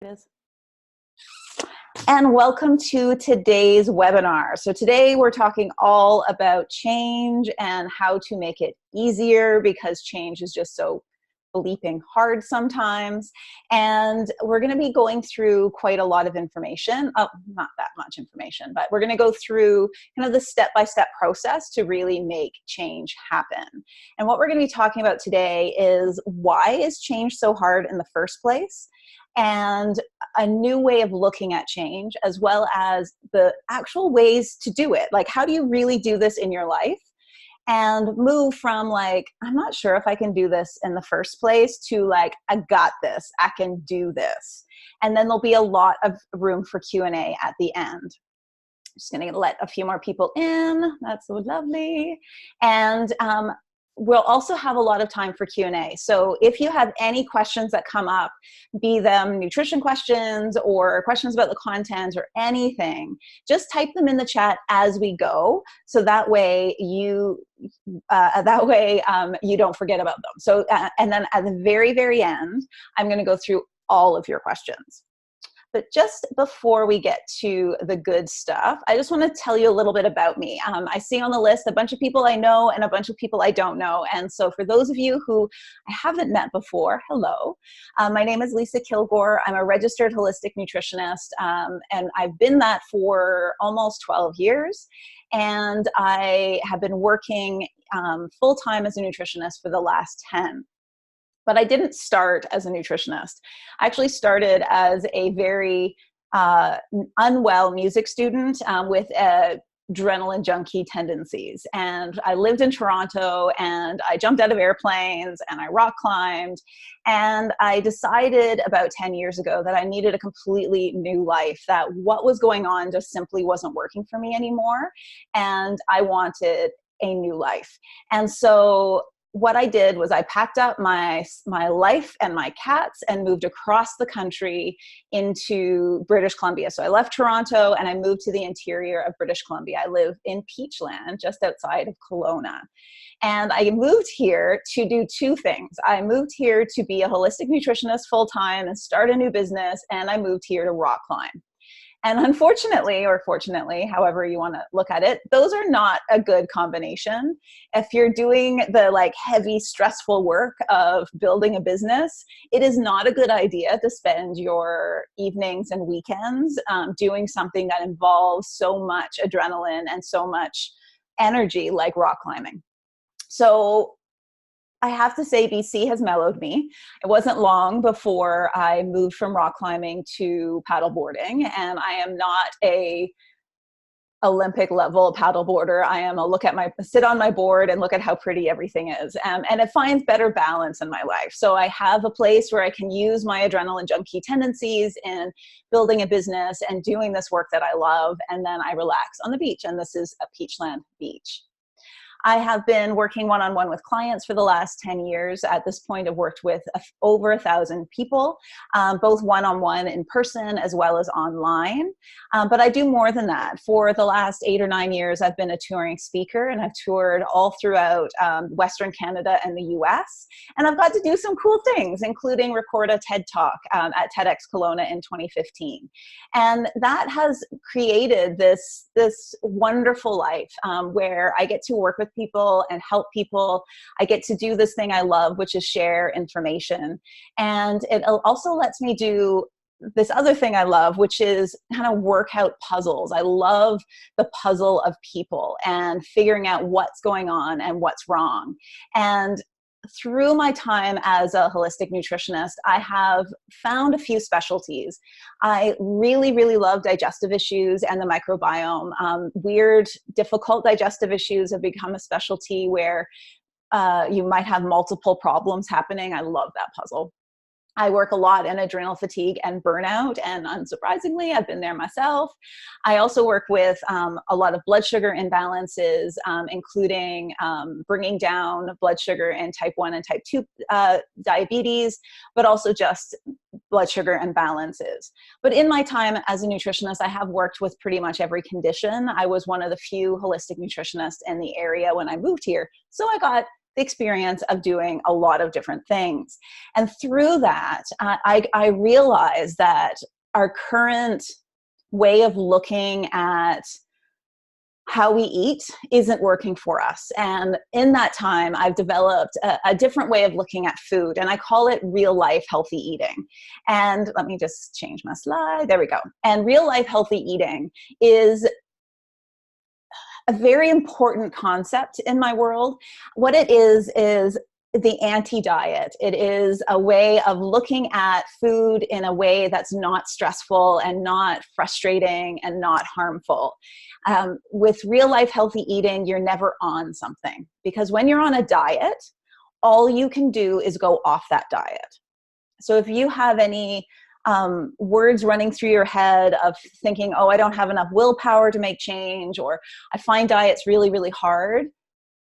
is. And welcome to today's webinar. So today we're talking all about change and how to make it easier because change is just so bleeping hard sometimes. And we're going to be going through quite a lot of information. Oh, not that much information, but we're going to go through kind of the step-by-step process to really make change happen. And what we're going to be talking about today is why is change so hard in the first place? And a new way of looking at change, as well as the actual ways to do it. Like, how do you really do this in your life? And move from like, I'm not sure if I can do this in the first place, to like, I got this, I can do this. And then there'll be a lot of room for Q&A at the end. Just gonna let a few more people in. That's so lovely. And we'll also have a lot of time for Q&A. So if you have any questions that come up, be them nutrition questions or questions about the content or anything, just type them in the chat as we go. So that way you don't forget about them. So, and then at the very, very end, I'm gonna go through all of your questions. But just before we get to the good stuff, I just want to tell you a little bit about me. I see on the list a bunch of people I know and a bunch of people I don't know. And so for those of you who I haven't met before, hello. My name is Lisa Kilgour. I'm a registered holistic nutritionist, and I've been that for almost 12 years. And I have been working full-time as a nutritionist for the last 10. But I didn't start as a nutritionist. I actually started as a very unwell music student with adrenaline junkie tendencies. And I lived in Toronto, and I jumped out of airplanes, and I rock climbed. And I decided about 10 years ago that I needed a completely new life, that what was going on just simply wasn't working for me anymore. And I wanted a new life. And so what I did was I packed up my life and my cats and moved across the country into British Columbia. So I left Toronto and I moved to the interior of British Columbia. I live in Peachland, just outside of Kelowna. And I moved here to do two things. I moved here to be a holistic nutritionist full-time and start a new business, and I moved here to rock climb. And unfortunately, or fortunately, however you want to look at it, those are not a good combination. If you're doing the like heavy, stressful work of building a business, it is not a good idea to spend your evenings and weekends doing something that involves so much adrenaline and so much energy like rock climbing. So I have to say BC has mellowed me. It wasn't long before I moved from rock climbing to paddle boarding, and I am not a Olympic level paddleboarder. I am sit on my board and look at how pretty everything is. And it finds better balance in my life. So I have a place where I can use my adrenaline junkie tendencies in building a business and doing this work that I love. And then I relax on the beach. And this is a Peachland beach. I have been working one-on-one with clients for the last 10 years. At this point, I've worked with over 1,000 people, both one-on-one in person as well as online. But I do more than that. For the last 8 or 9 years, I've been a touring speaker, and I've toured all throughout Western Canada and the US. And I've got to do some cool things, including record a TED Talk at TEDx Kelowna in 2015. And that has created this wonderful life where I get to work with people and help people. I get to do this thing I love, which is share information. And it also lets me do this other thing I love, which is kind of work out puzzles. I love the puzzle of people and figuring out what's going on and what's wrong. And through my time as a holistic nutritionist, I have found a few specialties. I really, really love digestive issues and the microbiome. Weird, difficult digestive issues have become a specialty where you might have multiple problems happening. I love that puzzle. I work a lot in adrenal fatigue and burnout, and unsurprisingly, I've been there myself. I also work with a lot of blood sugar imbalances, including bringing down blood sugar in type 1 and type 2 diabetes, but also just blood sugar imbalances. But in my time as a nutritionist, I have worked with pretty much every condition. I was one of the few holistic nutritionists in the area when I moved here, so I got the experience of doing a lot of different things. And through that, I realized that our current way of looking at how we eat isn't working for us. And in that time, I've developed a different way of looking at food, and I call it real life healthy eating. And let me just change my slide. There we go. And real life healthy eating is a very important concept in my world. What it is the anti-diet. It is a way of looking at food in a way that's not stressful and not frustrating and not harmful. With real life healthy eating, you're never on something, because when you're on a diet, all you can do is go off that diet. So if you have any words running through your head of thinking, oh, I don't have enough willpower to make change, or I find diets really, really hard.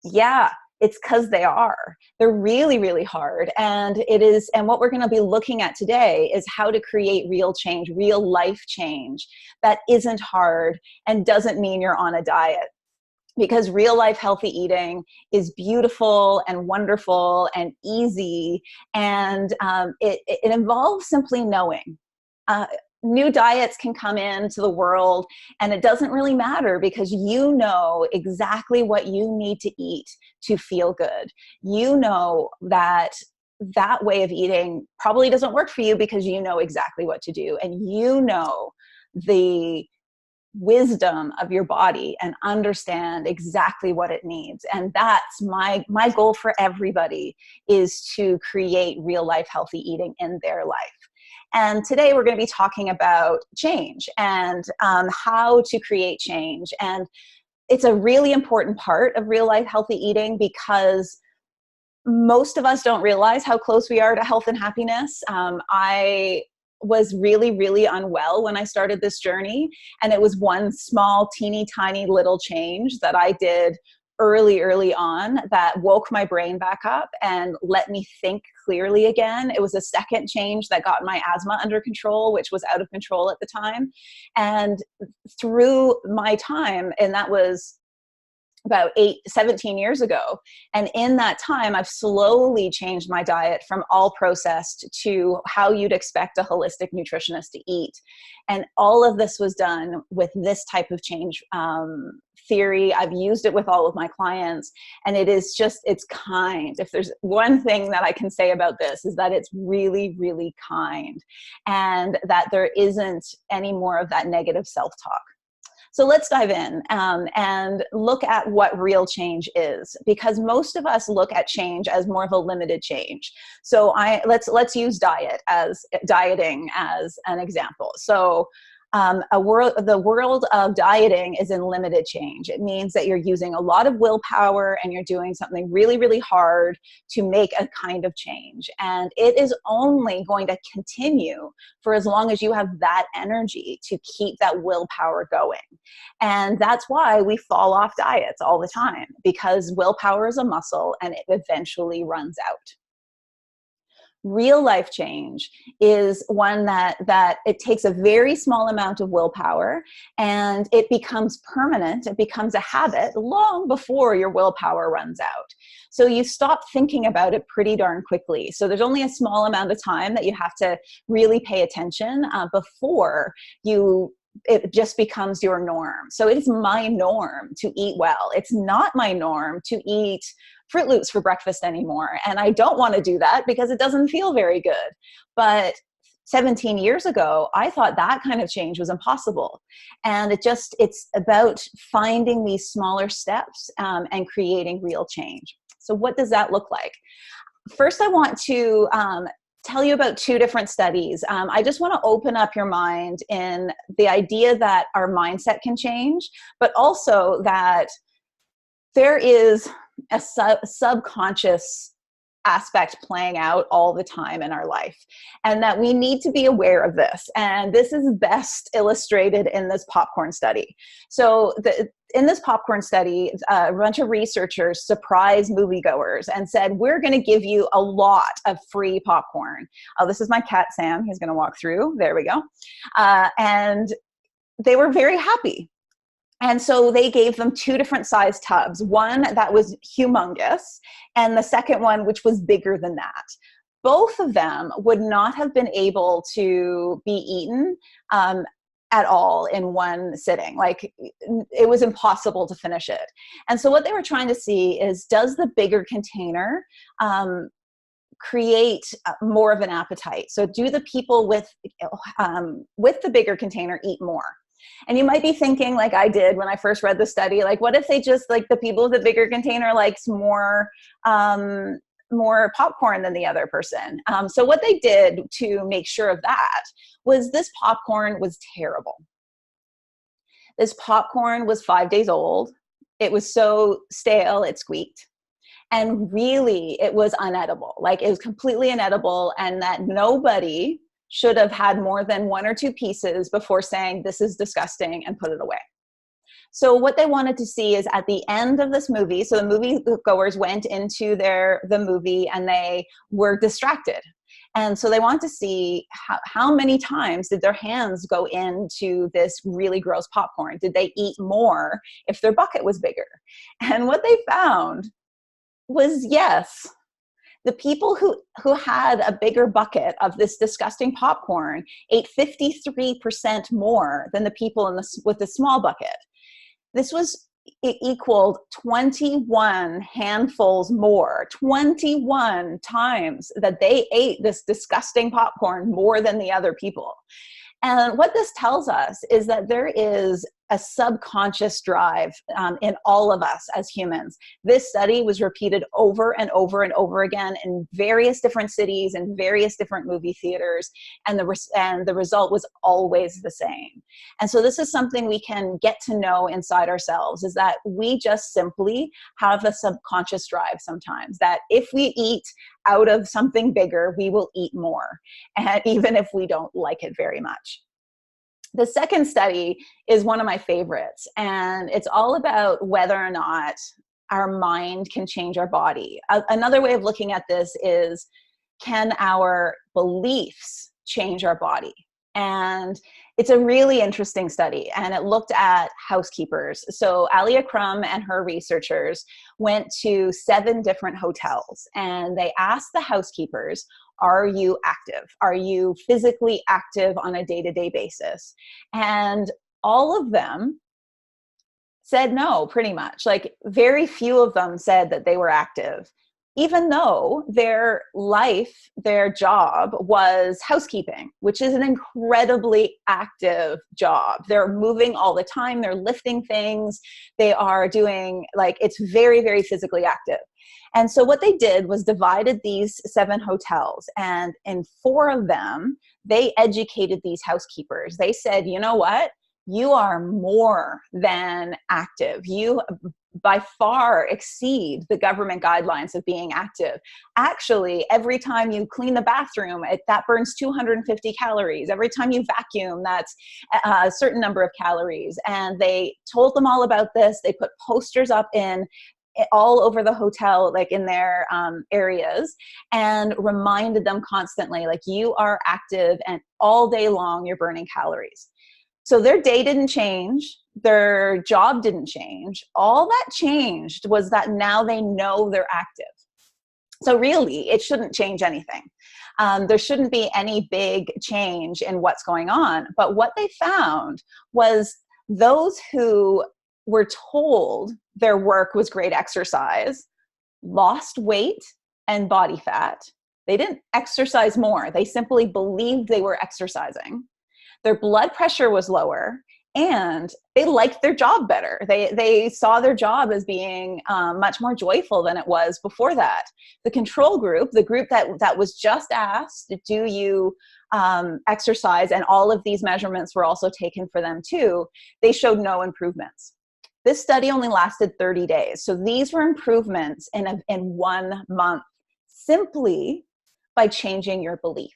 Yeah, it's because they are. They're really, really hard. And what we're going to be looking at today is how to create real change, real life change that isn't hard and doesn't mean you're on a diet. Because real life healthy eating is beautiful and wonderful and easy, and it involves simply knowing. New diets can come into the world, and it doesn't really matter, because you know exactly what you need to eat to feel good. You know that way of eating probably doesn't work for you, because you know exactly what to do, and you know the wisdom of your body and understand exactly what it needs. And that's my goal for everybody, is to create real life healthy eating in their life. And today we're going to be talking about change and how to create change. And it's a really important part of real life healthy eating, because most of us don't realize how close we are to health and happiness. I was really, really unwell when I started this journey. And it was one small, teeny tiny little change that I did early on that woke my brain back up and let me think clearly again. It was a second change that got my asthma under control, which was out of control at the time. And through my time, and that was about 17 years ago. And in that time, I've slowly changed my diet from all processed to how you'd expect a holistic nutritionist to eat. And all of this was done with this type of change theory. I've used it with all of my clients, and it's kind. If there's one thing that I can say about this, is that it's really, really kind, and that there isn't any more of that negative self-talk. So let's dive in and look at what real change is, because most of us look at change as more of a limited change. So let's use dieting as an example. So the world of dieting is in limited change. It means that you're using a lot of willpower and you're doing something really, really hard to make a kind of change. And it is only going to continue for as long as you have that energy to keep that willpower going. And that's why we fall off diets all the time, because willpower is a muscle and it eventually runs out. Real life change is one that it takes a very small amount of willpower, and it becomes permanent. It becomes a habit long before your willpower runs out. So you stop thinking about it pretty darn quickly. So there's only a small amount of time that you have to really pay attention before it just becomes your norm. So it is my norm to eat well. It's not my norm to eat Fruit Loops for breakfast anymore. And I don't want to do that because it doesn't feel very good. But 17 years ago, I thought that kind of change was impossible. And it's about finding these smaller steps and creating real change. So what does that look like? First, I want to tell you about two different studies. I just want to open up your mind in the idea that our mindset can change, but also that there is a subconscious aspect playing out all the time in our life, and that we need to be aware of this. And this is best illustrated in this popcorn study. So in this popcorn study, a bunch of researchers surprised moviegoers and said, we're going to give you a lot of free popcorn. Oh, this is my cat, Sam. He's going to walk through. There we go. And they were very happy. And so they gave them two different size tubs, one that was humongous and the second one which was bigger than that. Both of them would not have been able to be eaten at all in one sitting. Like, it was impossible to finish it. And so what they were trying to see is, does the bigger container create more of an appetite? So do the people with the bigger container eat more? And you might be thinking, like I did when I first read the study, like, what if they just, like, the people with the bigger container likes more popcorn than the other person? So what they did to make sure of that was, this popcorn was terrible. This popcorn was 5 days old. It was so stale, it squeaked. And really, it was unedible. Like, it was completely inedible, and that nobody should have had more than one or two pieces before saying, this is disgusting, and put it away. So what they wanted to see is, at the end of this movie, so the movie goers went into the movie and they were distracted. And so they want to see how many times did their hands go into this really gross popcorn? Did they eat more if their bucket was bigger? And what they found was, yes, the people who had a bigger bucket of this disgusting popcorn ate 53% more than the people with the small bucket. It equaled 21 handfuls more, 21 times that they ate this disgusting popcorn more than the other people. And what this tells us is that there is a subconscious drive in all of us as humans. This study was repeated over and over and over again in various different cities and various different movie theaters, and the result was always the same. And so this is something we can get to know inside ourselves, is that we just simply have a subconscious drive sometimes, that if we eat out of something bigger, we will eat more, and even if we don't like it very much. The second study is one of my favorites, and it's all about whether or not our mind can change our body. Another way of looking at this is, can our beliefs change our body? And it's a really interesting study, and it looked at housekeepers. So Alia Crum and her researchers went to 7 different hotels, and they asked the housekeepers, are you active? Are you physically active on a day-to-day basis? And all of them said no, pretty much. Like, very few of them said that they were active, even though their job was housekeeping, which is an incredibly active job. They're moving all the time. They're lifting things. They are doing, like, it's very, very physically active. And so what they did was divided these 7 hotels, and in 4 of them, they educated these housekeepers. They said, you know what? You are more than active. You by far exceed the government guidelines of being active. Actually, every time you clean the bathroom, that burns 250 calories. Every time you vacuum, that's a certain number of calories. And they told them all about this. They put posters up all over the hotel, like in their areas, and reminded them constantly, like, you are active, and all day long you're burning calories. So their day didn't change. Their job didn't change. All that changed was that now they know they're active. So really, it shouldn't change anything. There shouldn't be any big change in what's going on. But what they found was, those who were told their work was great exercise lost weight and body fat. They didn't exercise more. They simply believed they were exercising. Their blood pressure was lower, and they liked their job better. They saw their job as being much more joyful than it was before that. The control group, the group that was just asked, do you exercise, and all of these measurements were also taken for them too, they showed no improvements. This study only lasted 30 days. So these were improvements in 1 month, simply by changing your belief.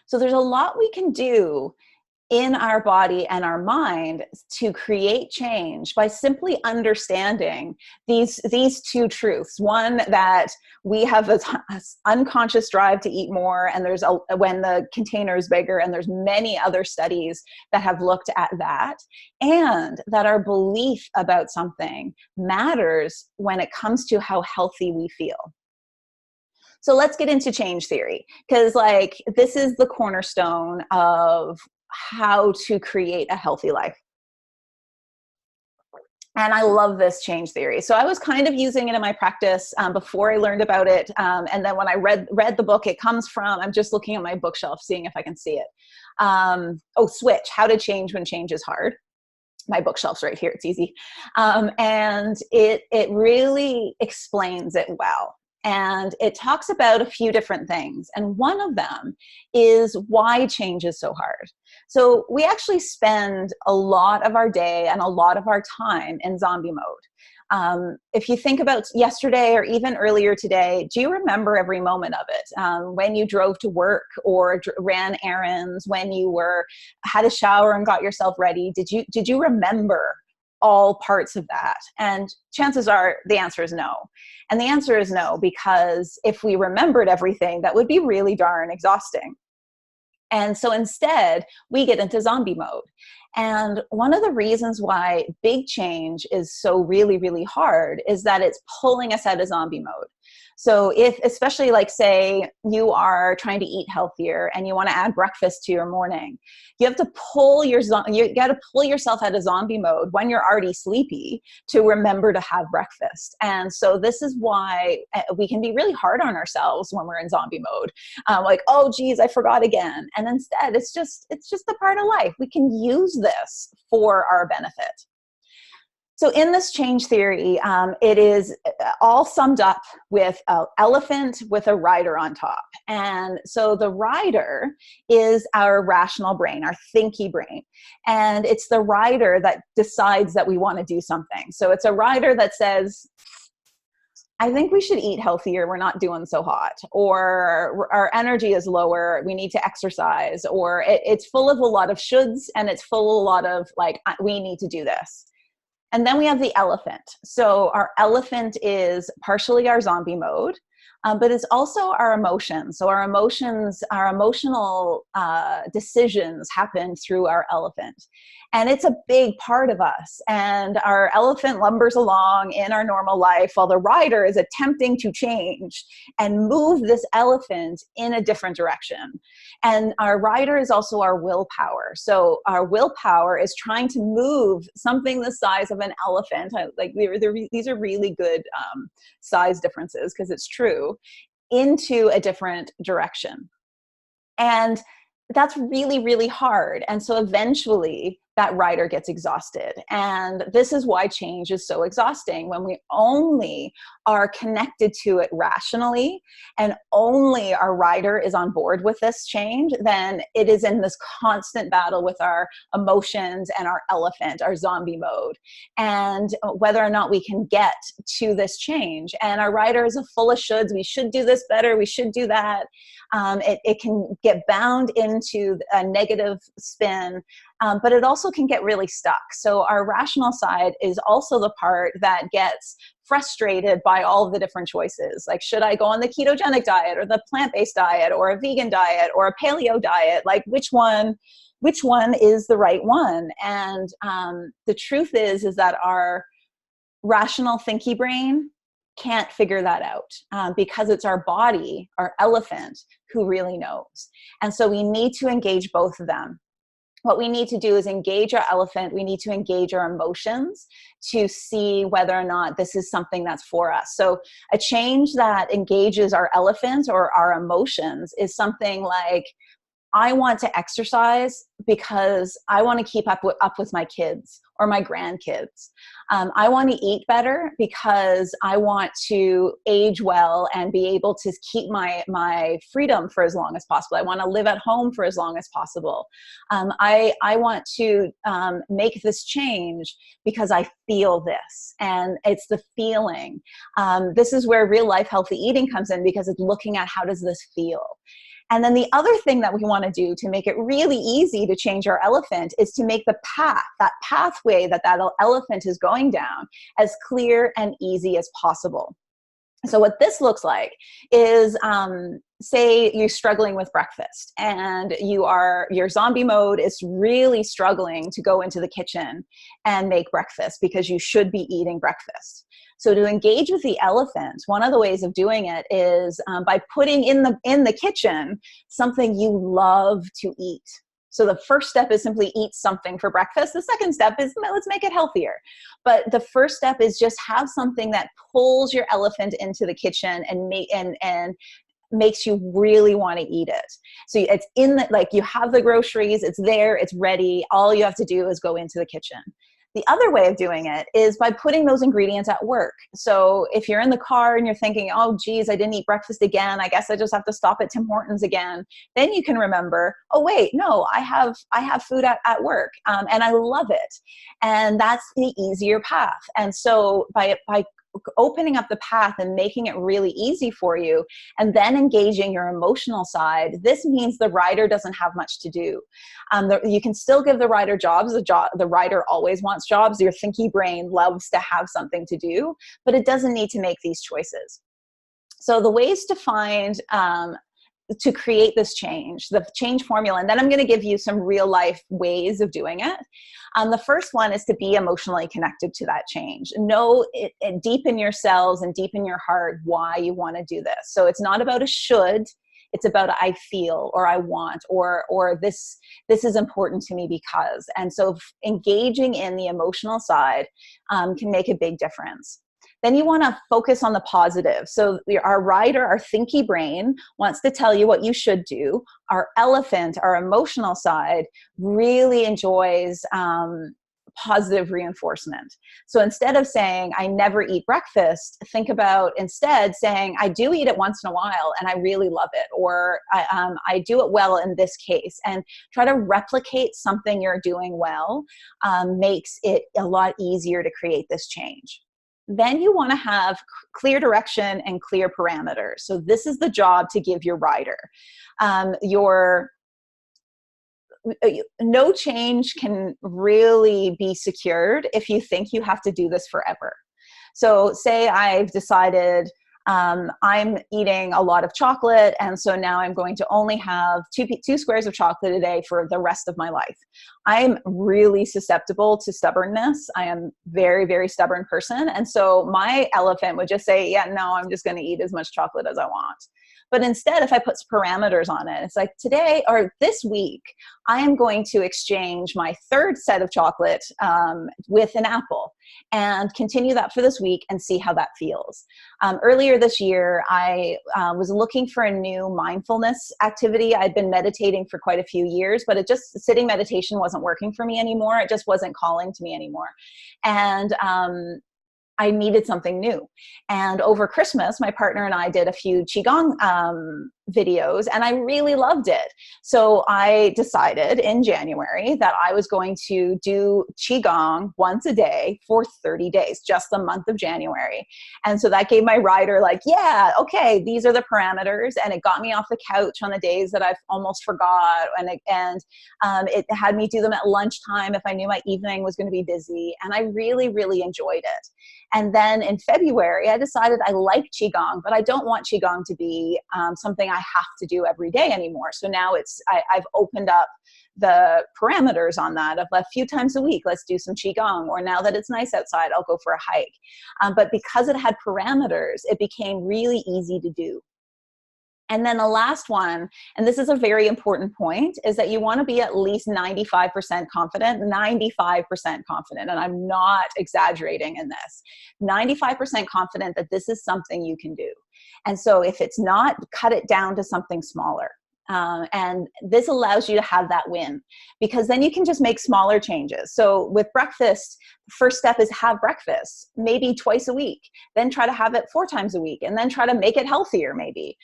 So there's a lot we can do in our body and our mind to create change by simply understanding these two truths. One, that we have this unconscious drive to eat more, and when the container is bigger, and there's many other studies that have looked at that, and that our belief about something matters when it comes to how healthy we feel. So let's get into change theory, because this is the cornerstone of how to create a healthy life. And I love this change theory. So I was kind of using it in my practice before I learned about it. And then when I read the book it comes from, I'm just looking at my bookshelf, seeing if I can see it. Switch, How to Change When Change is Hard. My bookshelf's right here. It's easy. And it really explains it well. And it talks about a few different things. And one of them is why change is so hard. So we actually spend a lot of our day and a lot of our time in zombie mode. If you think about yesterday or even earlier today, do you remember every moment of it? When you drove to work or ran errands, when you had a shower and got yourself ready, did you remember all parts of that? And chances are the answer is no. And the answer is no, because if we remembered everything, that would be really darn exhausting. And so instead, we get into zombie mode. And one of the reasons why big change is so really, really hard is that it's pulling us out of zombie mode. So especially say you are trying to eat healthier and you want to add breakfast to your morning, you have to pull yourself out of zombie mode when you're already sleepy to remember to have breakfast. And so this is why we can be really hard on ourselves when we're in zombie mode. Oh geez, I forgot again. And instead it's just a part of life. We can use this for our benefit. So in this change theory, it is all summed up with an elephant with a rider on top. And so the rider is our rational brain, our thinky brain. And it's the rider that decides that we want to do something. So it's a rider that says, I think we should eat healthier. We're not doing so hot. Or our energy is lower. We need to exercise. Or it's full of a lot of shoulds, and it's full of a lot of we need to do this. And then we have the elephant. So our elephant is partially our zombie mode, but it's also our emotions. So our emotional decisions happen through our elephant. And it's a big part of us. And our elephant lumbers along in our normal life while the rider is attempting to change and move this elephant in a different direction. And our rider is also our willpower. So our willpower is trying to move something the size of an elephant. These are really good size differences, because it's true, into a different direction. And that's really, really hard. And so eventually that rider gets exhausted. And this is why change is so exhausting. When we only are connected to it rationally and only our rider is on board with this change, then it is in this constant battle with our emotions and our elephant, our zombie mode, and whether or not we can get to this change. And our rider is full of shoulds. We should do this better. We should do that. It can get bound into a negative spin, but it also can get really stuck. So our rational side is also the part that gets frustrated by all of the different choices. Should I go on the ketogenic diet or the plant-based diet or a vegan diet or a paleo diet? Which one is the right one? And the truth is that our rational thinky brain can't figure that out because it's our body, our elephant, who really knows. And so we need to engage both of them. What we need to do is engage our elephant. We need to engage our emotions to see whether or not this is something that's for us. So a change that engages our elephant or our emotions is something like, I want to exercise because I want to keep up with my kids or my grandkids. I want to eat better because I want to age well and be able to keep my freedom for as long as possible. I want to live at home for as long as possible. I want to make this change because I feel this, and it's the feeling. This is where real life healthy eating comes in, because it's looking at how does this feel. And then the other thing that we want to do to make it really easy to change our elephant is to make the path, that pathway that elephant is going down, as clear and easy as possible. So what this looks like is, say you're struggling with breakfast and your zombie mode is really struggling to go into the kitchen and make breakfast because you should be eating breakfast. So to engage with the elephant, one of the ways of doing it is by putting in the kitchen something you love to eat. So the first step is simply eat something for breakfast. The second step is let's make it healthier. But the first step is just have something that pulls your elephant into the kitchen and makes you really want to eat it. So it's you have the groceries, it's there, it's ready. All you have to do is go into the kitchen. The other way of doing it is by putting those ingredients at work. So if you're in the car and you're thinking, oh, geez, I didn't eat breakfast again, I guess I just have to stop at Tim Hortons again. Then you can remember, oh, wait, no, I have food at work and I love it. And that's the easier path. And so by opening up the path and making it really easy for you, and then engaging your emotional side, this means the rider doesn't have much to do. You can still give the rider jobs. The rider always wants jobs. Your thinky brain loves to have something to do, but it doesn't need to make these choices. So the ways to find to create this change, the change formula, and then I'm going to give you some real life ways of doing it. The first one is to be emotionally connected to that change. Know it deep in your cells and deep in your heart why you want to do this. So it's not about a should, it's about a I feel or I want or this is important to me because. And so engaging in the emotional side can make a big difference. Then you want to focus on the positive. So our rider, our thinky brain, wants to tell you what you should do. Our elephant, our emotional side, really enjoys positive reinforcement. So instead of saying, I never eat breakfast, think about instead saying, I do eat it once in a while and I really love it. Or I do it well in this case. And try to replicate something you're doing well makes it a lot easier to create this change. Then you want to have clear direction and clear parameters. So this is the job to give your rider. No change can really be secured if you think you have to do this forever. So say I've decided I'm eating a lot of chocolate, and so now I'm going to only have two squares of chocolate a day for the rest of my life. I'm really susceptible to stubbornness. I am very, very stubborn person. And so my elephant would just say, yeah, no, I'm just going to eat as much chocolate as I want. But instead, if I put parameters on it, it's like today or this week, I am going to exchange my third set of chocolate with an apple and continue that for this week and see how that feels. Earlier this year, I was looking for a new mindfulness activity. I'd been meditating for quite a few years, but sitting meditation wasn't working for me anymore. It just wasn't calling to me anymore. And I needed something new. And over Christmas, my partner and I did a few Qigong videos, and I really loved it. So I decided in January that I was going to do Qigong once a day for 30 days, just the month of January. And so that gave my rider like, yeah, okay, these are the parameters. And it got me off the couch on the days that I've almost forgot. And it had me do them at lunchtime if I knew my evening was going to be busy. And I really, really enjoyed it. And then in February, I decided I like Qigong, but I don't want Qigong to be something I have to do every day anymore. So now I've opened up the parameters on that of a few times a week, let's do some Qigong. Or now that it's nice outside, I'll go for a hike. But because it had parameters, it became really easy to do. And then the last one, and this is a very important point, is that you want to be at least 95% confident, 95% confident. And I'm not exaggerating in this, 95% confident that this is something you can do. And so if it's not, cut it down to something smaller. And this allows you to have that win, because then you can just make smaller changes. So with breakfast, first step is have breakfast, maybe twice a week, then try to have it 4 times a week, and then try to make it healthier maybe.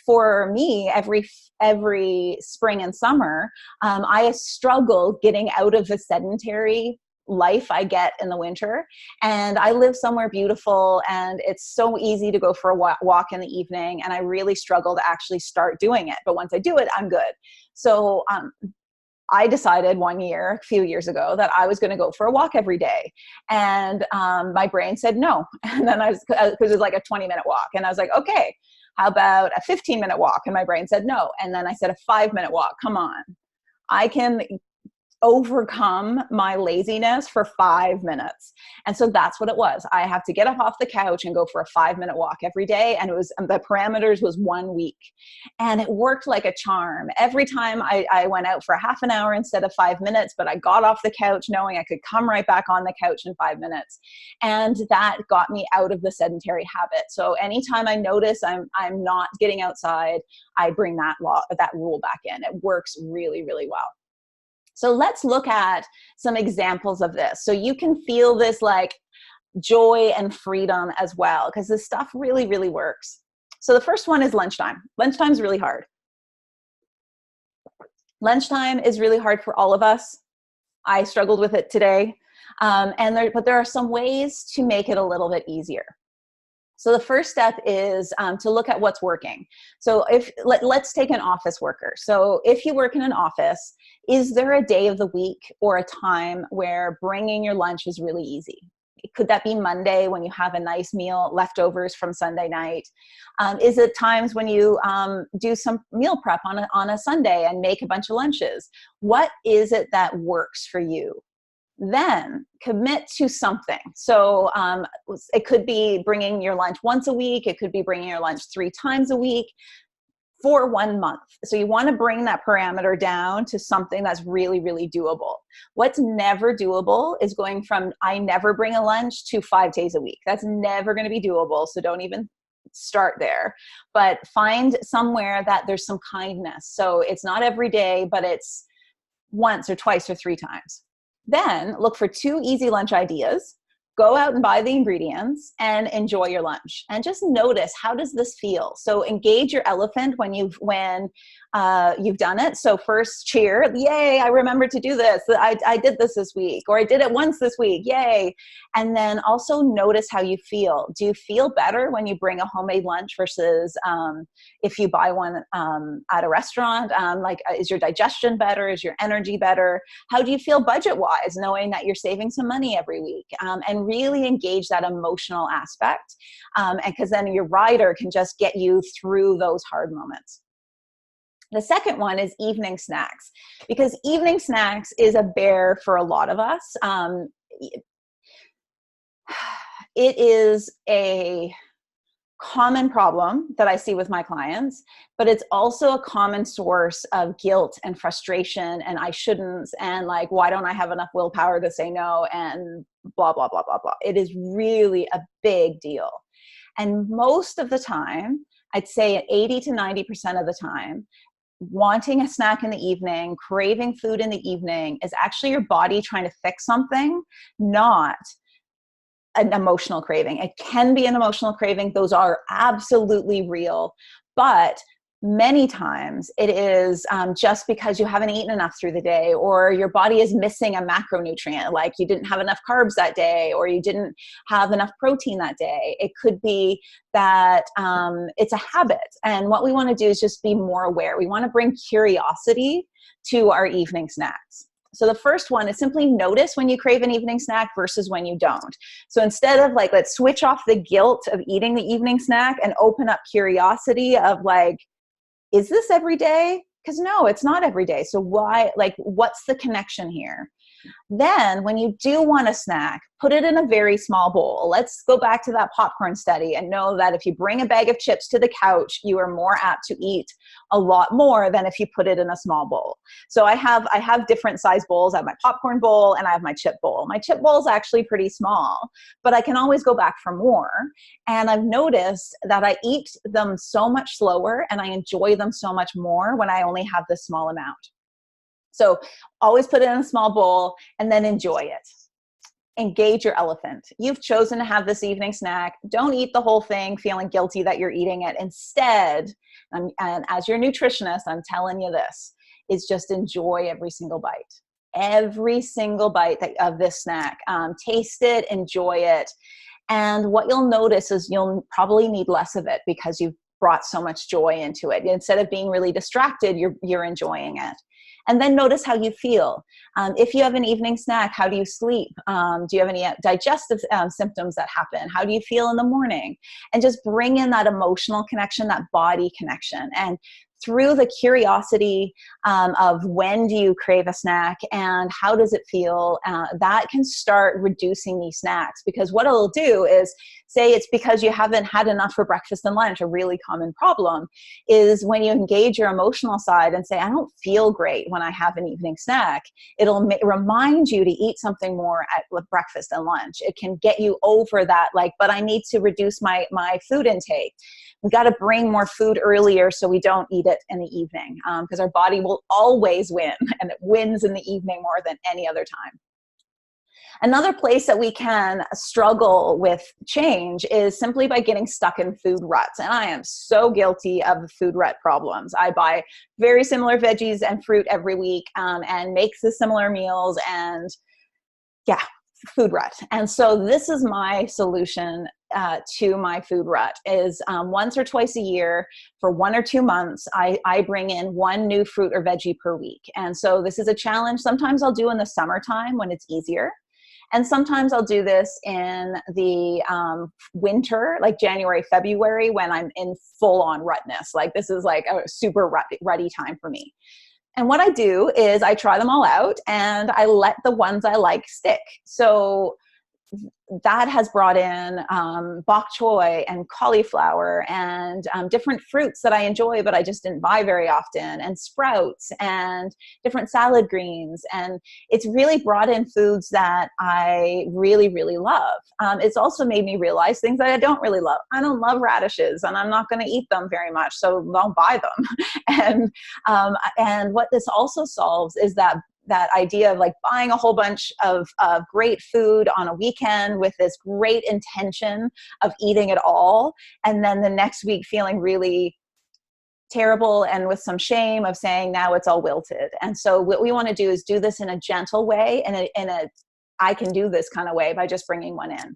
For me, every spring and summer, I struggle getting out of the sedentary life I get in the winter. And I live somewhere beautiful, and it's so easy to go for a walk in the evening. And I really struggle to actually start doing it. But once I do it, I'm good. So I decided one year, a few years ago, that I was going to go for a walk every day. And my brain said no. And then because it was like a 20-minute walk. And I was like, okay, how about a 15-minute walk? And my brain said no. And then I said a 5-minute walk. Come on. I can overcome my laziness for 5 minutes. And so that's what it was. I have to get up off the couch and go for a 5-minute walk every day. And it was, the parameters was 1 week. And it worked like a charm. Every time I went out for half an hour instead of 5 minutes, but I got off the couch knowing I could come right back on the couch in 5 minutes. And that got me out of the sedentary habit. So anytime I notice I'm not getting outside, I bring that rule back in. It works really, really well. So let's look at some examples of this. So you can feel this like joy and freedom as well, because this stuff really, really works. So the first one is lunchtime. Lunchtime is really hard. Lunchtime is really hard for all of us. I struggled with it today. But there are some ways to make it a little bit easier. So the first step is to look at what's working. So let's take an office worker. So if you work in an office, is there a day of the week or a time where bringing your lunch is really easy? Could that be Monday when you have a nice meal, leftovers from Sunday night? Is it times when you do some meal prep on a Sunday and make a bunch of lunches? What is it that works for you? Then commit to something. So it could be bringing your lunch once a week. It could be bringing your lunch 3 times a week for 1 month. So you want to bring that parameter down to something that's really, really doable. What's never doable is going from I never bring a lunch to 5 days a week. That's never going to be doable. So don't even start there. But find somewhere that there's some kindness. So it's not every day, but it's once or twice or 3 times. Then look for 2 easy lunch ideas, go out and buy the ingredients and enjoy your lunch. And just notice, how does this feel? So engage your elephant when you've done it. So first cheer, yay, I remembered to do this. I did this week, or I did it once this week, yay. And then also notice how you feel. Do you feel better when you bring a homemade lunch versus if you buy one at a restaurant? Is your digestion better? Is your energy better? How do you feel budget-wise, knowing that you're saving some money every week? And really engage that emotional aspect, and because then your rider can just get you through those hard moments. The second one is evening snacks, because evening snacks is a bear for a lot of us. It is a common problem that I see with my clients, but it's also a common source of guilt and frustration and I shouldn't, and like, why don't I have enough willpower to say no, and blah, blah, blah, blah, blah. It is really a big deal. And most of the time, I'd say at 80 to 90% of the time, wanting a snack in the evening, craving food in the evening is actually your body trying to fix something, not an emotional craving. It can be an emotional craving. Those are absolutely real. But many times it is just because you haven't eaten enough through the day, or your body is missing a macronutrient, like you didn't have enough carbs that day, or you didn't have enough protein that day. It could be that it's a habit. And what we want to do is just be more aware. We want to bring curiosity to our evening snacks. So the first one is simply notice when you crave an evening snack versus when you don't. So instead of like, let's switch off the guilt of eating the evening snack and open up curiosity of like, is this every day? Because no, it's not every day. So why, like, what's the connection here? Then when you do want a snack, put it in a very small bowl. Let's go back to that popcorn study and know that if you bring a bag of chips to the couch, you are more apt to eat a lot more than if you put it in a small bowl. So I have different size bowls. I have my popcorn bowl and I have my chip bowl. My chip bowl is actually pretty small, but I can always go back for more. And I've noticed that I eat them so much slower and I enjoy them so much more when I only have this small amount. So always put it in a small bowl and then enjoy it. Engage your elephant. You've chosen to have this evening snack. Don't eat the whole thing feeling guilty that you're eating it. Instead, and as your nutritionist, I'm telling you this, is just enjoy every single bite. every single bite of this snack. Taste it, enjoy it. And what you'll notice is you'll probably need less of it because you've brought so much joy into it. Instead of being really distracted, you're enjoying it. And then notice how you feel. If you have an evening snack, how do you sleep? Do you have any digestive symptoms that happen? How do you feel in the morning? And just bring in that emotional connection, that body connection. And through the curiosity of when do you crave a snack and how does it feel, that can start reducing these snacks. Because what it'll do is, say it's because you haven't had enough for breakfast and lunch. A really common problem is when you engage your emotional side and say, I don't feel great when I have an evening snack, it'll remind you to eat something more at breakfast and lunch. It can get you over that, like, but I need to reduce my food intake. We got to bring more food earlier so we don't eat it in the evening, because our body will always win, and it wins in the evening more than any other time. Another place that we can struggle with change is simply by getting stuck in food ruts. And I am so guilty of the food rut problems. I buy very similar veggies and fruit every week, and make the similar meals, and yeah, food rut. And so this is my solution to my food rut is once or twice a year for 1 or 2 months, I bring in one new fruit or veggie per week. And so this is a challenge. Sometimes I'll do in the summertime when it's easier. And sometimes I'll do this in the winter, like January, February, when I'm in full on rutness. Like this is like a super rutty time for me. And what I do is I try them all out and I let the ones I like stick. So that has brought in bok choy and cauliflower and different fruits that I enjoy, but I just didn't buy very often, and sprouts and different salad greens. And it's really brought in foods that I really, really love. It's also made me realize things that I don't really love. I don't love radishes and I'm not going to eat them very much, so don't buy them. And what this also solves is that idea of like buying a whole bunch of great food on a weekend with this great intention of eating it all, and then the next week feeling really terrible and with some shame of saying now it's all wilted. And so what we want to do is do this in a gentle way, and in a I can do this kind of way, by just bringing one in.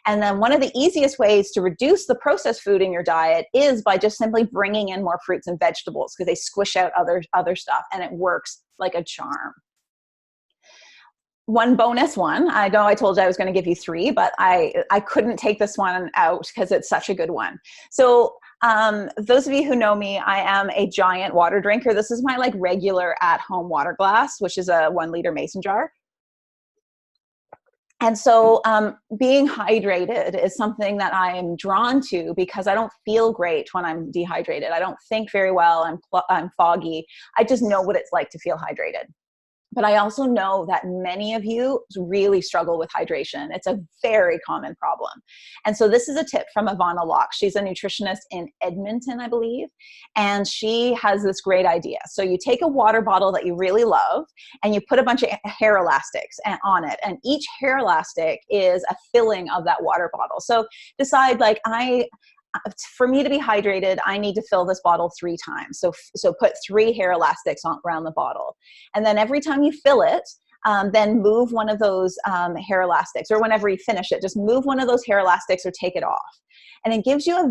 And then one of the easiest ways to reduce the processed food in your diet is by just simply bringing in more fruits and vegetables, because they squish out other stuff, and it works like a charm. One bonus one, I know I told you I was going to give you 3, but I couldn't take this one out because it's such a good one. So those of you who know me, I am a giant water drinker. This is my like regular at-home water glass, which is a 1-liter mason jar. And so being hydrated is something that I am drawn to because I don't feel great when I'm dehydrated. I don't think very well. I'm foggy. I just know what it's like to feel hydrated. But I also know that many of you really struggle with hydration. It's a very common problem. And so this is a tip from Ivana Locke. She's a nutritionist in Edmonton, I believe. And she has this great idea. So you take a water bottle that you really love and you put a bunch of hair elastics on it. And each hair elastic is a filling of that water bottle. So decide, like, for me to be hydrated, I need to fill this bottle 3 times. So put 3 hair elastics around the bottle. And then every time you fill it, then move one of those hair elastics, or whenever you finish it, just move one of those hair elastics or take it off. And it gives you a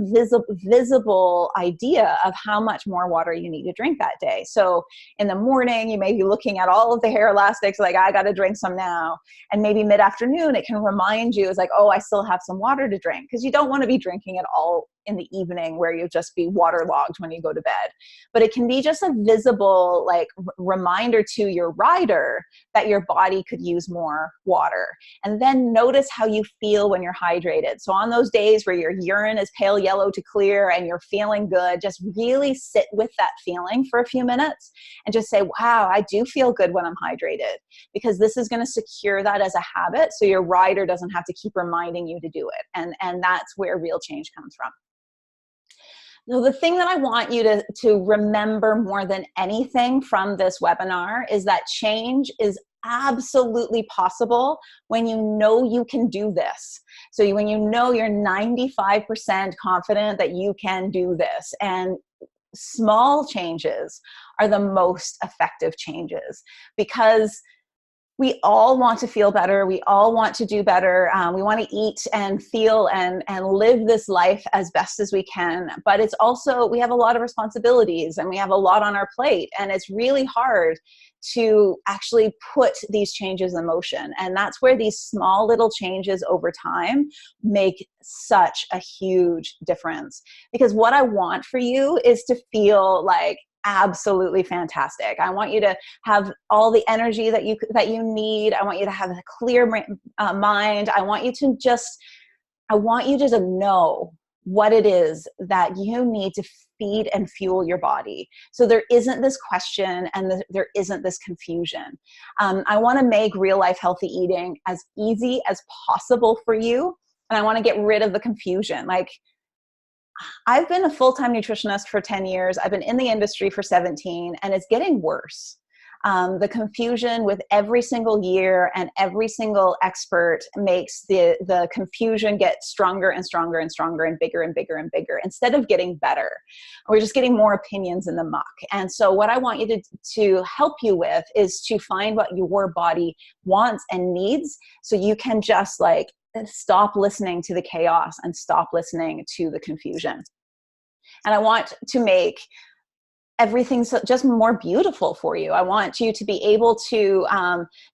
visible idea of how much more water you need to drink that day. So in the morning, you may be looking at all of the hair elastics, like, I got to drink some now. And maybe mid-afternoon, it can remind you, it's like, oh, I still have some water to drink, because you don't want to be drinking it all in the evening where you'll just be waterlogged when you go to bed. But it can be just a visible, like, reminder to your rider that your body could use more water. And then notice how you feel when you're hydrated. So on those days where your urine is pale yellow to clear and you're feeling good, just really sit with that feeling for a few minutes and just say, wow, I do feel good when I'm hydrated, because this is going to secure that as a habit, so your rider doesn't have to keep reminding you to do it. And that's where real change comes from. So the thing that I want you to remember more than anything from this webinar is that change is absolutely possible when you know you can do this. So when you know you're 95% confident that you can do this, and small changes are the most effective changes, because we all want to feel better. We all want to do better. We want to eat and feel and live this life as best as we can. But it's also, we have a lot of responsibilities and we have a lot on our plate. And it's really hard to actually put these changes in motion. And that's where these small little changes over time make such a huge difference. Because what I want for you is to feel like absolutely fantastic. I want you to have all the energy that you need. I want you to have a clear mind. I want you to just know what it is that you need to feed and fuel your body. So there isn't this question and there isn't this confusion. I want to make real life healthy eating as easy as possible for you. And I want to get rid of the confusion. Like, I've been a full-time nutritionist for 10 years. I've been in the industry for 17, and it's getting worse. The confusion with every single year and every single expert makes the confusion get stronger and stronger and stronger and bigger and bigger and bigger instead of getting better. We're just getting more opinions in the muck. And so what I want you to help you with is to find what your body wants and needs, so you can just like stop listening to the chaos and stop listening to the confusion. And I want to make everything just more beautiful for you. I want you to be able to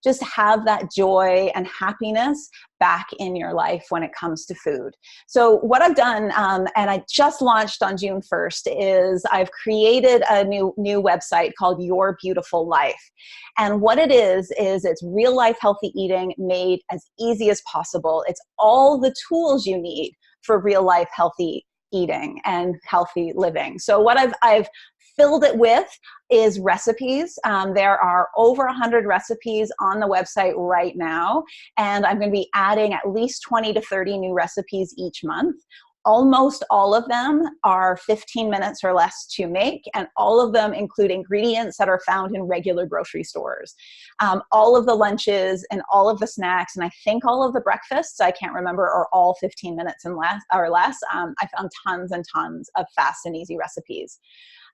just have that joy and happiness back in your life when it comes to food. So what I've done, and I just launched on June 1st, is I've created a new website called Your Beautiful Life. And what it is it's real life healthy eating made as easy as possible. It's all the tools you need for real life healthy eating and healthy living. So what I've filled it with is recipes. There are over 100 recipes on the website right now, and I'm going to be adding at least 20 to 30 new recipes each month. Almost all of them are 15 minutes or less to make, and all of them include ingredients that are found in regular grocery stores. All of the lunches and all of the snacks, and I think all of the breakfasts, I can't remember, are all 15 minutes and less. I found tons and tons of fast and easy recipes.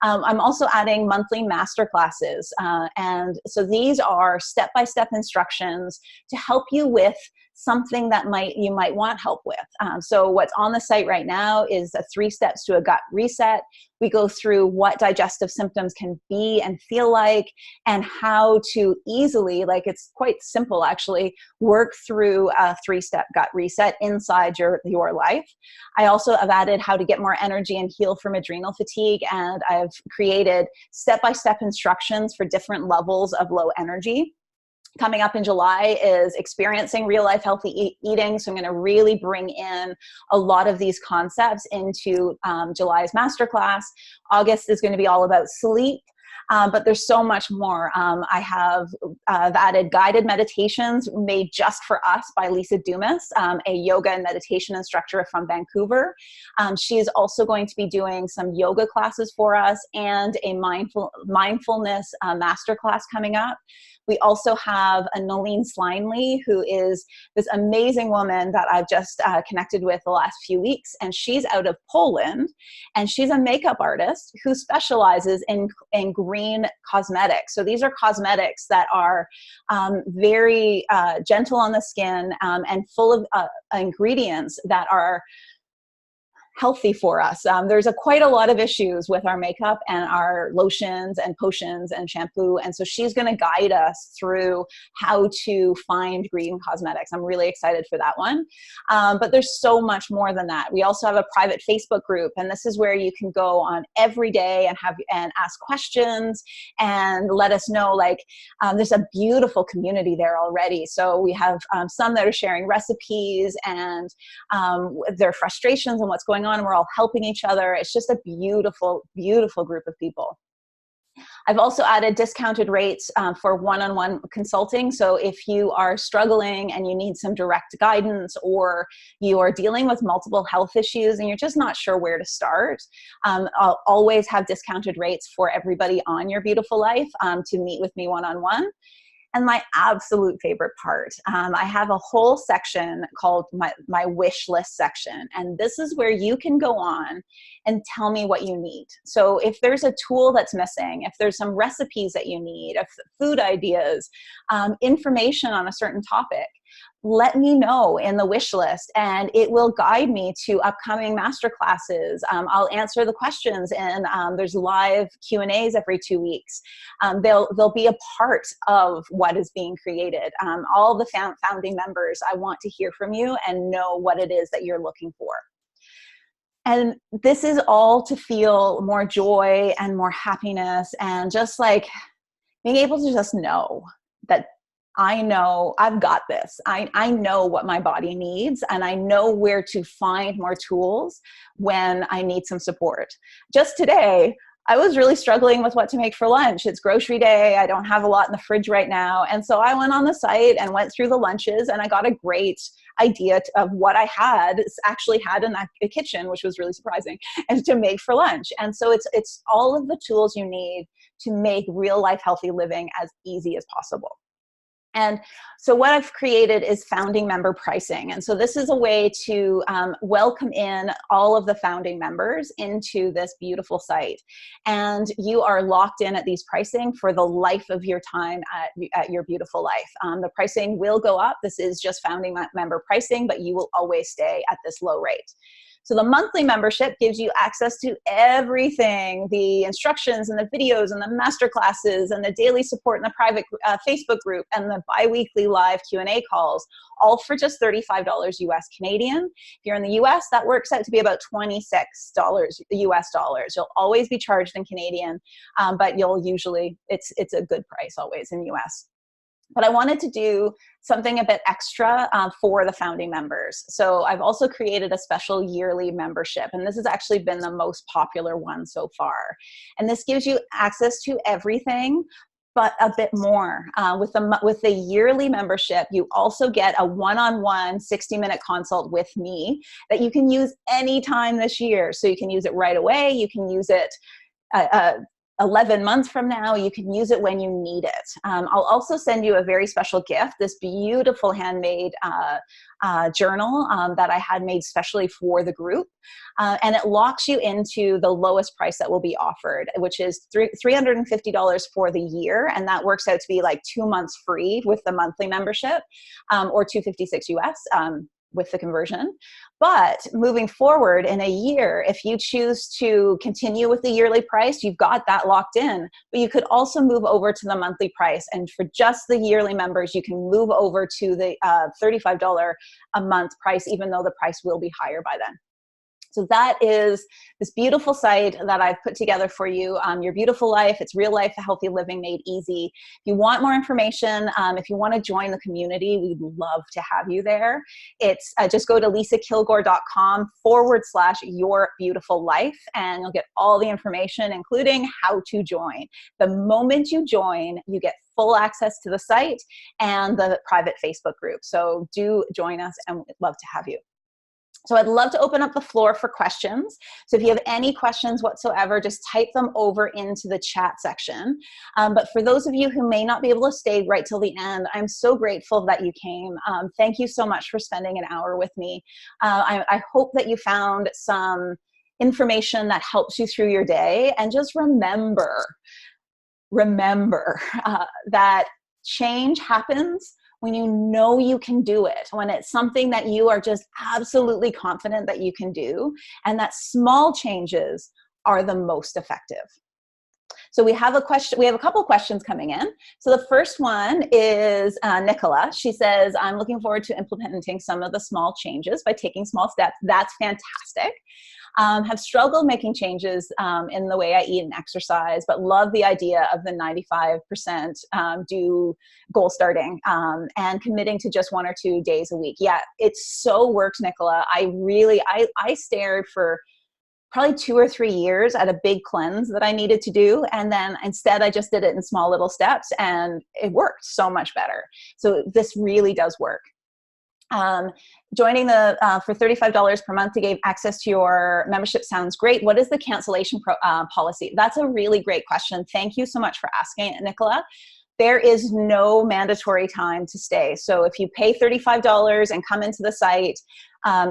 I'm also adding monthly masterclasses. And so these are step-by-step instructions to help you with something that you might want help with. So what's on the site right now is 3 steps to a gut reset. We go through what digestive symptoms can be and feel like, and how to easily, like it's quite simple actually, work through a 3-step gut reset inside your life. I also have added how to get more energy and heal from adrenal fatigue, and I've created step-by-step instructions for different levels of low energy. Coming up in July is experiencing real life healthy eating. So I'm going to really bring in a lot of these concepts into July's masterclass. August is going to be all about sleep. But there's so much more. I have added guided meditations made just for us by Lisa Dumas, a yoga and meditation instructor from Vancouver. She's also going to be doing some yoga classes for us and a mindfulness masterclass coming up. We also have a Nolene Slinely, who is this amazing woman that I've just connected with the last few weeks. And she's out of Poland, and she's a makeup artist who specializes in green cosmetics. So these are cosmetics that are very gentle on the skin and full of ingredients that are healthy for us. There's quite a lot of issues with our makeup and our lotions and potions and shampoo. And so she's going to guide us through how to find green cosmetics. I'm really excited for that one. But there's so much more than that. We also have a private Facebook group, and this is where you can go on every day and ask questions and let us know. There's a beautiful community there already. So we have some that are sharing recipes and their frustrations and what's going on. We're all helping each other. It's just a beautiful, beautiful group of people. I've also added discounted rates for one-on-one consulting. So if you are struggling and you need some direct guidance, or you are dealing with multiple health issues and you're just not sure where to start, I'll always have discounted rates for everybody on Your Beautiful Life to meet with me one-on-one. And my absolute favorite part, I have a whole section called my wish list section. And this is where you can go on and tell me what you need. So if there's a tool that's missing, if there's some recipes that you need, if food ideas, information on a certain topic, let me know in the wish list, and it will guide me to upcoming masterclasses. I'll answer the questions, and there's live Q&As every 2 weeks. They'll be a part of what is being created. All the founding members, I want to hear from you and know what it is that you're looking for. And this is all to feel more joy and more happiness, and just like being able to just know that I know I've got this. I know what my body needs, and I know where to find more tools when I need some support. Just today, I was really struggling with what to make for lunch. It's grocery day. I don't have a lot in the fridge right now. And so I went on the site and went through the lunches, and I got a great idea of what I actually had in that kitchen, which was really surprising, and to make for lunch. And so it's all of the tools you need to make real life healthy living as easy as possible. And so what I've created is founding member pricing. And so this is a way to welcome in all of the founding members into this beautiful site. And you are locked in at these pricing for the life of your time at your beautiful life. The pricing will go up. This is just founding member pricing, but you will always stay at this low rate. So the monthly membership gives you access to everything, the instructions and the videos and the master classes and the daily support in the private Facebook group and the bi-weekly live Q&A calls, all for just $35 US Canadian. If you're in the US, that works out to be about $26 US dollars. You'll always be charged in Canadian, but you'll usually, it's a good price always in US. But I wanted to do something a bit extra for the founding members. So I've also created a special yearly membership, and this has actually been the most popular one so far. And this gives you access to everything, but a bit more. With the yearly membership, you also get a one-on-one 60-minute consult with me that you can use anytime this year. So you can use it right away. You can use it 11 months from now. You can use it when you need it. I'll also send you a very special gift, this beautiful handmade journal that I had made specially for the group. And it locks you into the lowest price that will be offered, which is $350 for the year. And that works out to be like 2 months free with the monthly membership, or $256 US. With the conversion. But moving forward in a year, if you choose to continue with the yearly price, you've got that locked in, but you could also move over to the monthly price. And for just the yearly members, you can move over to the $35 a month price, even though the price will be higher by then. So that is this beautiful site that I've put together for you. Your Beautiful Life. It's real life, healthy living made easy. If you want more information, if you want to join the community, we'd love to have you there. It's just go to lisakilgour.com/yourbbeautifullife, and you'll get all the information, including how to join. The moment you join, you get full access to the site and the private Facebook group. So do join us, and we'd love to have you. So I'd love to open up the floor for questions. So if you have any questions whatsoever, just type them over into the chat section. But for those of you who may not be able to stay right till the end, I'm so grateful that you came. Thank you so much for spending an hour with me. I hope that you found some information that helps you through your day. And just remember that change happens when you know you can do it, when it's something that you are just absolutely confident that you can do, and that small changes are the most effective. So we have a couple questions coming in. So the first one is Nicola. She says, I'm looking forward to implementing some of the small changes by taking small steps. That's fantastic. Have struggled making changes in the way I eat and exercise, but love the idea of the 95% do goal starting and committing to just 1 or 2 days a week. Yeah, it so worked, Nicola. I stared for probably 2 or 3 years at a big cleanse that I needed to do. And then instead I just did it in small little steps, and it worked so much better. So this really does work. Joining for $35 per month to gain access to your membership sounds great. What is the cancellation policy? That's a really great question. Thank you so much for asking it, Nicola. There is no mandatory time to stay. So if you pay $35 and come into the site,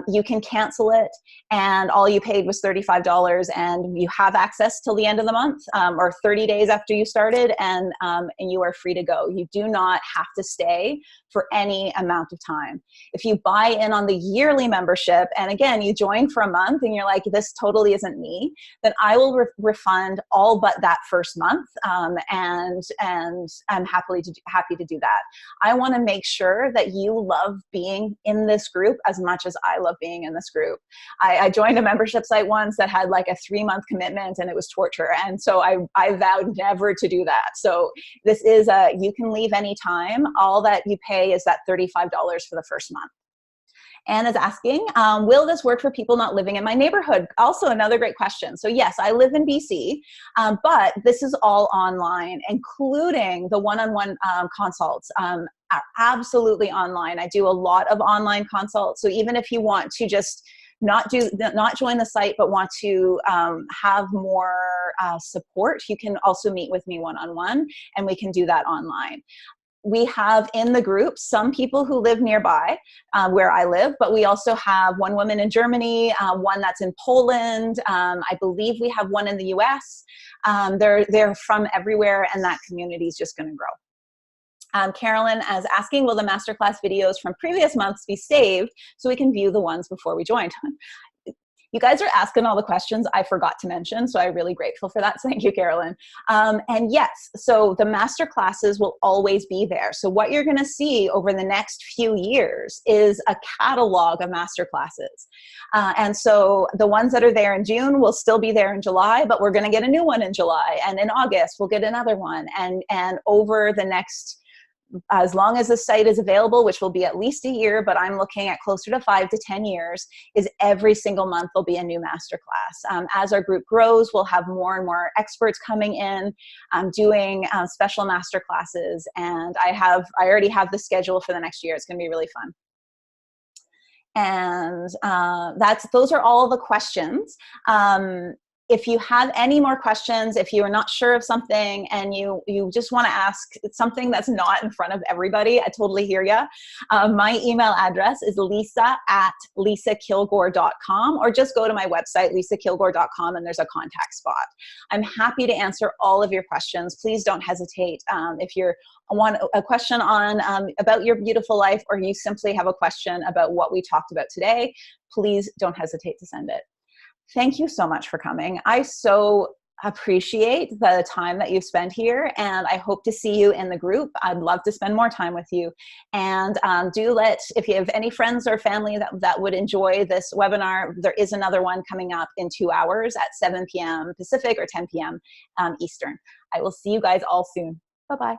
you can cancel it, and all you paid was $35, and you have access till the end of the month, or 30 days after you started, and you are free to go. You do not have to stay for any amount of time. If you buy in on the yearly membership, and again, you join for a month and you're like, this totally isn't me, then I will refund all but that first month, and I'm happy to do that. I want to make sure that you love being in this group as much as I love being in this group. I joined a membership site once that had like a 3-month commitment, and it was torture. And so I vowed never to do that. So this is you can leave anytime. All that you pay is that $35 for the first month. Anne is asking, will this work for people not living in my neighborhood? Also another great question. So yes, I live in BC, but this is all online, including the one-on-one consults. Are absolutely online. I do a lot of online consults. So even if you want to just not join the site, but want to have more support, you can also meet with me one-on-one, and we can do that online. We have in the group some people who live nearby where I live, but we also have one woman in Germany, one that's in Poland. I believe we have one in the US. They're from everywhere, and that community is just going to grow. Carolyn is asking, will the masterclass videos from previous months be saved so we can view the ones before we joined? You guys are asking all the questions I forgot to mention, so I'm really grateful for that. So thank you, Carolyn. And yes, so the master classes will always be there. So what you're going to see over the next few years is a catalog of master classes. And so the ones that are there in June will still be there in July, but we're going to get a new one in July. And in August, we'll get another one. And over the next, as long as the site is available, which will be at least a year, but I'm looking at closer to 5 to 10 years, is every single month there'll be a new masterclass. As our group grows, we'll have more and more experts coming in, doing special masterclasses, and I already have the schedule for the next year. It's going to be really fun. And those are all the questions. If you have any more questions, if you are not sure of something and you just want to ask something that's not in front of everybody, I totally hear you. My email address is lisa@lisakilgour.com, or just go to my website, lisakilgour.com, and there's a contact spot. I'm happy to answer all of your questions. Please don't hesitate. If you want a question on about your beautiful life, or you simply have a question about what we talked about today, please don't hesitate to send it. Thank you so much for coming. I so appreciate the time that you've spent here, and I hope to see you in the group. I'd love to spend more time with you. And if you have any friends or family that would enjoy this webinar, there is another one coming up in 2 hours at 7 p.m. Pacific or 10 p.m. Eastern. I will see you guys all soon. Bye-bye.